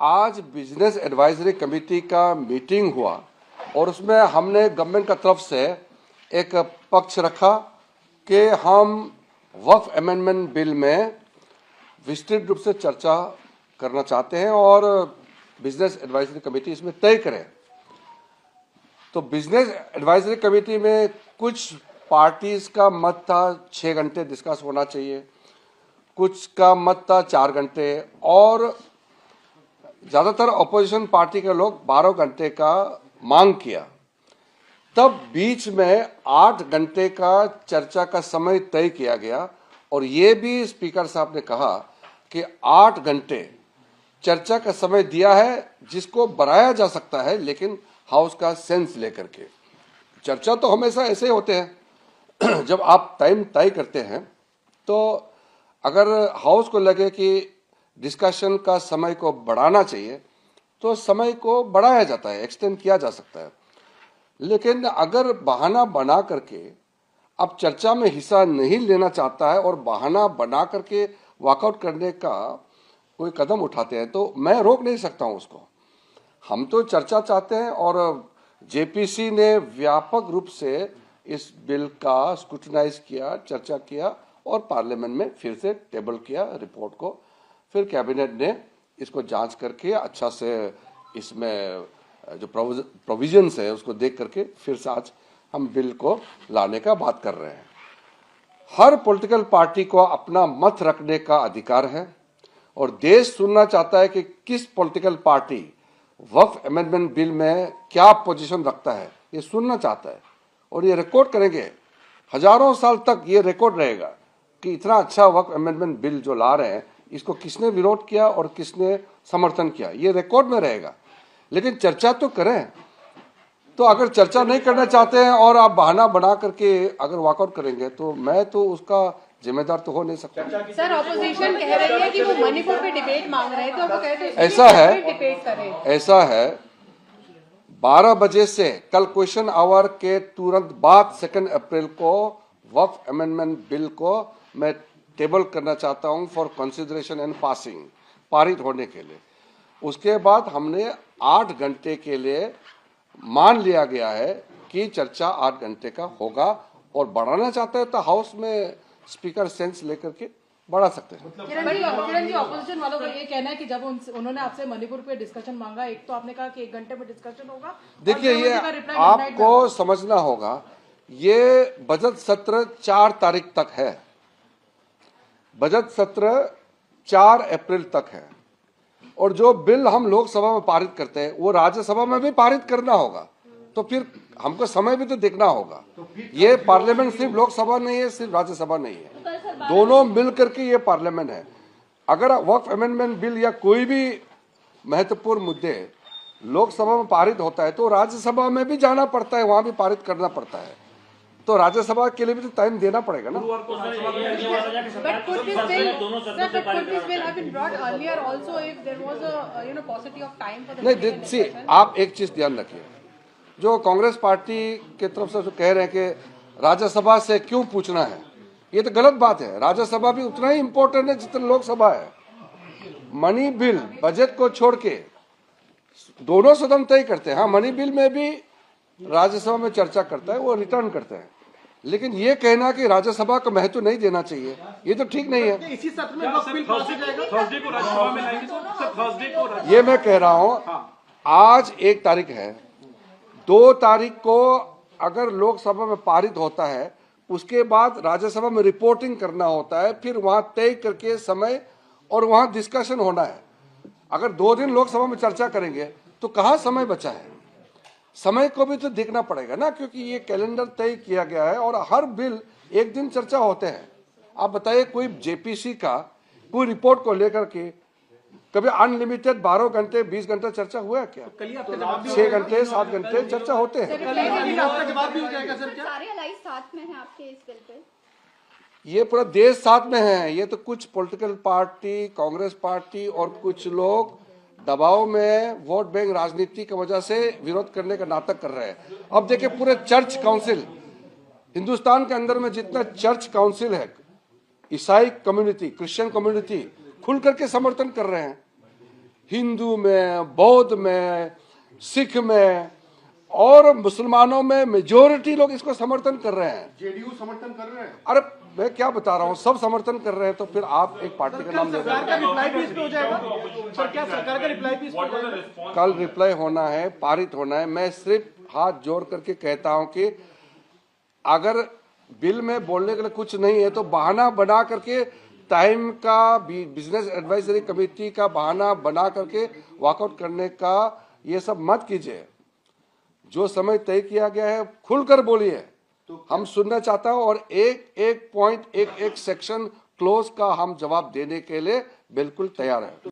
आज business advisory committee का meeting हुआ और उसमें हमने गवर्नमेंट का तरफ से एक पक्ष रखा कि हम वक्फ अमेंडमेंट बिल में विस्तृत रूप से चर्चा करना चाहते हैं और बिजनेस एडवाइजरी कमेटी इसमें तय करे। तो बिजनेस एडवाइजरी कमेटी में कुछ पार्टीज का मत था 6 घंटे डिस्कस होना चाहिए, कुछ का मत था 4 घंटे और ज़्यादातर अपोजिशन पार्टी के लोग 12 घंटे का मांग किया। तब बीच में 8 घंटे का चर्चा का समय तय किया गया और ये भी स्पीकर साहब ने कहा कि 8 घंटे चर्चा का समय दिया है जिसको बढ़ाया जा सकता है, लेकिन हाउस का सेंस लेकर के। चर्चा तो हमेशा ऐसे होते हैं जब आप टाइम तय करते हैं तो अगर हाउस को लगे कि डिस्कशन का समय को बढ़ाना चाहिए तो समय को बढ़ाया जाता है, एक्सटेंड किया जा सकता है। लेकिन अगर बहाना बना करके अब चर्चा में हिस्सा नहीं लेना चाहता है और बहाना बना करके वॉकआउट करने का कोई कदम उठाते हैं तो मैं रोक नहीं सकता हूं उसको। हम तो चर्चा चाहते हैं और जेपीसी ने व्यापक रूप से इस बिल का स्क्रूटिनाइज किया, चर्चा किया और पार्लियामेंट में फिर से टेबल किया रिपोर्ट को। फिर कैबिनेट ने इसको जांच करके अच्छा से इसमें जो प्रोविजंस है उसको देख करके फिर से आज हम बिल को लाने का बात कर रहे हैं। हर पॉलिटिकल पार्टी को अपना मत रखने का अधिकार है और देश सुनना चाहता है कि किस पॉलिटिकल पार्टी वक्फ अमेंडमेंट बिल में क्या पोजीशन रखता है, ये सुनना चाहता है और ये रिकॉर्ड करेंगे। हजारों साल तक ये रिकॉर्ड रहेगा कि इतना अच्छा वक्फ अमेंडमेंट बिल जो ला रहे हैं इसको किसने विरोध किया और किसने समर्थन किया, ये रिकॉर्ड में रहेगा। लेकिन चर्चा तो करें। तो अगर चर्चा नहीं करना चाहते हैं और आप बहाना बना करके अगर वॉकआउट करेंगे तो मैं तो उसका जिम्मेदार तो हो नहीं सकता। सर, ऑपोजिशन कह रही है कि वो मणिपुर पे डिबेट मांग रहे थे, वो कहते हैं ऐसा है 12 बजे से कल क्वेश्चन आवर के तुरंत बाद 2 अप्रैल को वक्फ अमेंडमेंट बिल को मैं टेबल करना चाहता हूं फॉर कंसिडरेशन एंड पासिंग, पारित होने के लिए। उसके बाद हमने 8 घंटे के लिए मान लिया गया है कि चर्चा 8 घंटे का होगा और बढ़ाना चाहता है तो हाउस में स्पीकर सेंस लेकर के बढ़ा सकते हैं। किरण जी, ऑपोजिशन वालों का ये कहना है कि जब उन्होंने आपसे मणिपुर पे डिस्कशन मांगा, एक तो आपने कहा कि 1 घंटे में डिस्कशन होगा। देखिए, ये आपको समझना होगा, ये बजट सत्र 4 तारीख तक है, बजट सत्र 4 अप्रैल तक है और जो बिल हम लोकसभा में पारित करते हैं वो राज्यसभा में भी पारित करना होगा। तो फिर हमको समय भी तो देखना होगा। ये पार्लियामेंट सिर्फ लोकसभा नहीं है, सिर्फ राज्यसभा नहीं है, दोनों मिल करके ये पार्लियामेंट है। अगर वक्फ अमेंडमेंट बिल या कोई भी महत्वपूर्ण मुद्दे लोकसभा में पारित होता है तो राज्यसभा में भी जाना पड़ता है, वहां भी पारित करना पड़ता है। तो राज्यसभा के लिए भी तो टाइम देना पड़ेगा ना। नहीं, सी आप एक चीज ध्यान रखिए, जो कांग्रेस पार्टी के तरफ से जो कह रहे हैं कि राज्यसभा से क्यों पूछना है, ये तो गलत बात है। राज्यसभा भी उतना ही इम्पोर्टेंट है जितना लोकसभा है। मनी बिल बजट को छोड़ के दोनों सदन तय करते हैं। हाँ, मनी बिल में भी राज्यसभा में चर्चा करता है, वो रिटर्न करते हैं। लेकिन ये कहना कि राज्यसभा को महत्व नहीं देना चाहिए, ये तो ठीक नहीं है। इसी सत्र में वक्त बिल पास हो जाएगा, थर्सडे को राज्यसभा में लाएंगे, थर्सडे को ये मैं कह रहा हूं। आज 1 तारीख है, 2 तारीख को अगर लोकसभा में पारित होता है उसके बाद राज्यसभा में रिपोर्टिंग करना होता है, फिर वहां तय करके समय और वहां डिस्कशन होना है। अगर 2 दिन लोकसभा में चर्चा करेंगे तो कहां समय बचा है? समय को भी तो देखना पड़ेगा ना, क्योंकि ये कैलेंडर तय किया गया है और हर बिल 1 दिन चर्चा होते हैं। आप बताइए, कोई जेपीसी का कोई रिपोर्ट को लेकर के कभी अनलिमिटेड 12 घंटे 20 घंटे चर्चा हुआ है क्या? 6 घंटे 7 घंटे चर्चा होते हैं। ये पूरा देश साथ में है। ये तो कुछ पॉलिटिकल पार्टी, कांग्रेस पार्टी और कुछ लोग दबाव में वोट बैंक राजनीति की वजह से विरोध करने का नाटक कर रहे हैं। अब देखिए, पूरे चर्च काउंसिल, हिंदुस्तान के अंदर में जितना चर्च काउंसिल है, ईसाई कम्युनिटी, क्रिश्चियन कम्युनिटी खुल करके समर्थन कर रहे हैं। हिंदू में, बौद्ध में, सिख में और मुसलमानों में मेजोरिटी लोग इसको समर्थन कर रहे हैं। जेडीयू समर्थन कर रहे हैं। अरे मैं क्या बता रहा हूँ, सब समर्थन कर रहे हैं, तो फिर आप एक पार्टी का नाम ले रहे सरकार का रिप्लाई भी इस पे हो जाएगा सर? क्या सरकार का रिप्लाई भी इस पे हो जाएगा? कल रिप्लाई होना है, पारित होना है। मैं सिर्फ हाथ जोड़ करके कहता हूं कि अगर बिल में बोलने के लिए कुछ नहीं है तो बहाना बना करके, टाइम का बिजनेस एडवाइजरी कमेटी का बहाना बना करके वॉकआउट करने का ये सब मत कीजिए। जो समय तय किया गया है खुलकर बोलिए, हम सुनना चाहता हूं, और एक एक पॉइंट, एक एक सेक्शन क्लोज का हम जवाब देने के लिए बिल्कुल तैयार है।